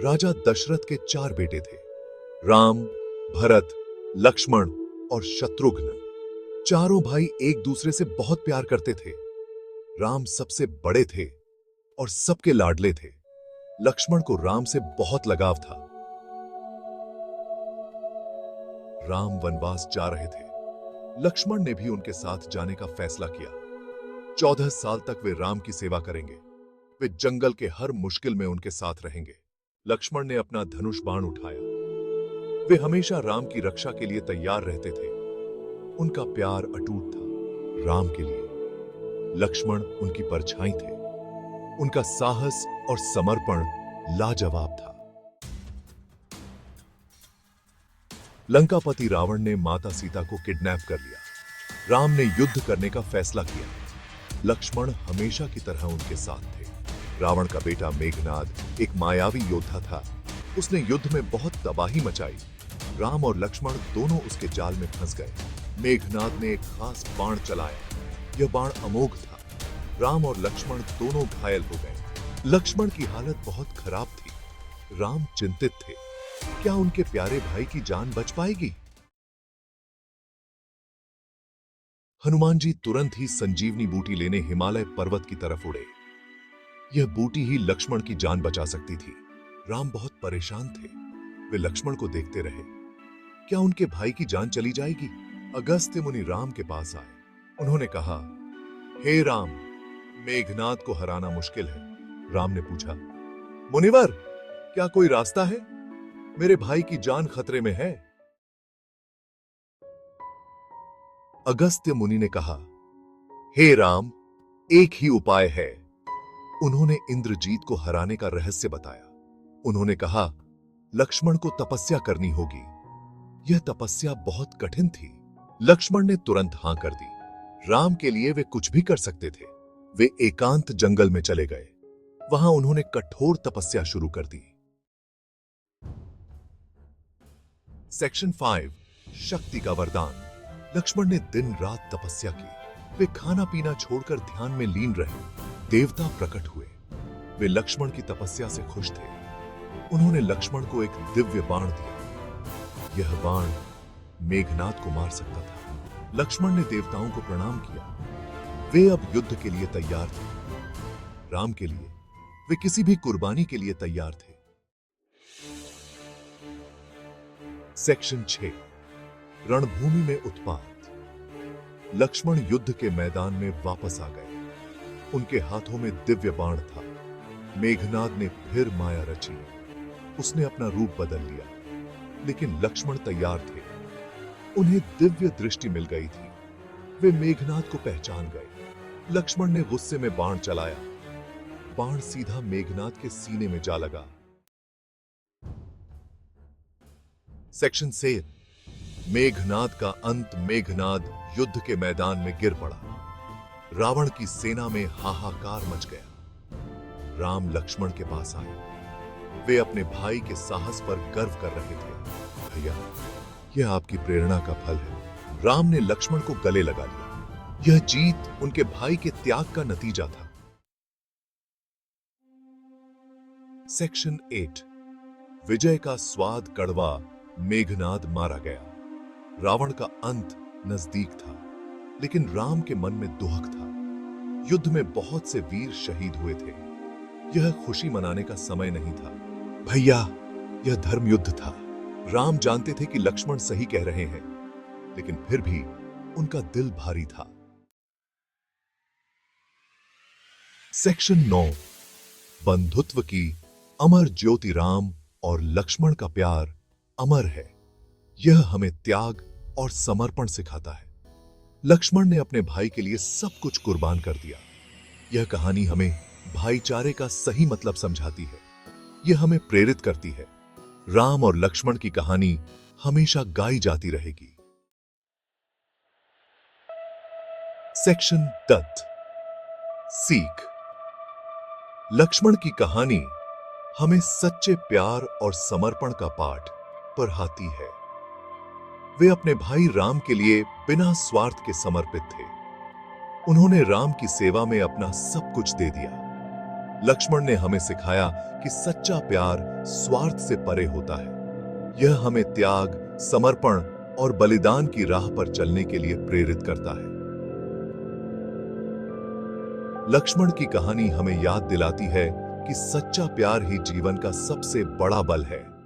राजा दशरथ के 4 बेटे थे, राम, भरत, लक्ष्मण और शत्रुघ्न। चारों भाई एक दूसरे से बहुत प्यार करते थे। राम सबसे बड़े थे और सबके लाडले थे। लक्ष्मण को राम से बहुत लगाव था। राम वनवास जा रहे थे। लक्ष्मण ने भी उनके साथ जाने का फैसला किया। 14 साल तक वे राम की सेवा करेंगे। वे जंगल के हर मुश्किल में उनके साथ रहेंगे। लक्ष्मण ने अपना धनुष बाण उठाया। वे हमेशा राम की रक्षा के लिए तैयार रहते थे। उनका प्यार अटूट था राम के लिए। लक्ष्मण उनकी परछाई थे। उनका साहस और समर्पण लाजवाब था। लंकापति रावण ने माता सीता को किडनैप कर लिया। राम ने युद्ध करने का फैसला किया। लक्ष्मण हमेशा की तरह उनके साथ थे। रावण का बेटा मेघनाद एक मायावी योद्धा था। उसने युद्ध में बहुत तबाही मचाई। राम और लक्ष्मण दोनों उसके जाल में फंस गए। मेघनाद ने एक खास बाण चलाया। यह बाण अमोघ था। राम और लक्ष्मण दोनों घायल हो गए। लक्ष्मण की हालत बहुत खराब थी। राम चिंतित थे, क्या उनके प्यारे भाई की जान बच पाएगी? हनुमान जी तुरंत ही संजीवनी बूटी लेने हिमालय पर्वत की तरफ उड़े। यह बूटी ही लक्ष्मण की जान बचा सकती थी। राम बहुत परेशान थे। वे लक्ष्मण को देखते रहे। क्या उनके भाई की जान चली जाएगी? अगस्त्य मुनि राम के पास आए। उन्होंने कहा, हे राम, मेघनाद को हराना मुश्किल है। राम ने पूछा, मुनिवर, क्या कोई रास्ता है? मेरे भाई की जान खतरे में है। अगस्त्य मुनि ने कहा, हे राम, एक ही उपाय है। उन्होंने इंद्रजीत को हराने का रहस्य बताया। उन्होंने कहा, लक्ष्मण को तपस्या करनी होगी। यह तपस्या बहुत कठिन थी। लक्ष्मण ने तुरंत हां कर दी। राम के लिए वे कुछ भी कर सकते थे। वे एकांत जंगल में चले गए। वहां उन्होंने कठोर तपस्या शुरू कर दी। सेक्शन 5, शक्ति का वरदान। लक्ष्मण ने दिन रात तपस्या की। वे खाना पीना छोड़कर ध्यान में लीन रहे। देवता प्रकट हुए। वे लक्ष्मण की तपस्या से खुश थे। उन्होंने लक्ष्मण को एक दिव्य बाण दिया। यह बाण मेघनाद को मार सकता था। लक्ष्मण ने देवताओं को प्रणाम किया। वे अब युद्ध के लिए तैयार थे। राम के लिए वे किसी भी कुर्बानी के लिए तैयार थे। सेक्शन 6, रणभूमि में उत्पात। लक्ष्मण युद्ध के मैदान में वापस आ गए। उनके हाथों में दिव्य बाण था। मेघनाद ने फिर माया रची। उसने अपना रूप बदल लिया, लेकिन लक्ष्मण तैयार थे। उन्हें दिव्य दृष्टि मिल गई थी। वे मेघनाद को पहचान गए। लक्ष्मण ने गुस्से में बाण चलाया। बाण सीधा मेघनाद के सीने में जा लगा। सेक्शन 7, मेघनाद का अंत। मेघनाद युद्ध के मैदान में गिर पड़ा। रावण की सेना में हाहाकार मच गया। राम लक्ष्मण के पास आए। वे अपने भाई के साहस पर गर्व कर रहे थे। भैया, यह आपकी प्रेरणा का फल है। राम ने लक्ष्मण को गले लगा लिया। यह जीत उनके भाई के त्याग का नतीजा था। सेक्शन 8, विजय का स्वाद कड़वा। मेघनाद मारा गया। रावण का अंत नजदीक था, लेकिन राम के मन में दुहक था। युद्ध में बहुत से वीर शहीद हुए थे। यह खुशी मनाने का समय नहीं था। भैया, यह धर्म युद्ध था। राम जानते थे कि लक्ष्मण सही कह रहे हैं, लेकिन फिर भी उनका दिल भारी था। सेक्शन 9, बंधुत्व की अमर ज्योति। राम और लक्ष्मण का प्यार अमर है। यह हमें त्याग और समर्पण सिखाता है। लक्ष्मण ने अपने भाई के लिए सब कुछ कुर्बान कर दिया। यह कहानी हमें भाईचारे का सही मतलब समझाती है। यह हमें प्रेरित करती है। राम और लक्ष्मण की कहानी हमेशा गाई जाती रहेगी। सेक्शन 10, सीख। लक्ष्मण की कहानी हमें सच्चे प्यार और समर्पण का पाठ पढ़ाती है। वे अपने भाई राम के लिए बिना स्वार्थ के समर्पित थे। उन्होंने राम की सेवा में अपना सब कुछ दे दिया। लक्ष्मण ने हमें सिखाया कि सच्चा प्यार स्वार्थ से परे होता है। यह हमें त्याग, समर्पण और बलिदान की राह पर चलने के लिए प्रेरित करता है। लक्ष्मण की कहानी हमें याद दिलाती है कि सच्चा प्यार ही जीवन का सबसे बड़ा बल है।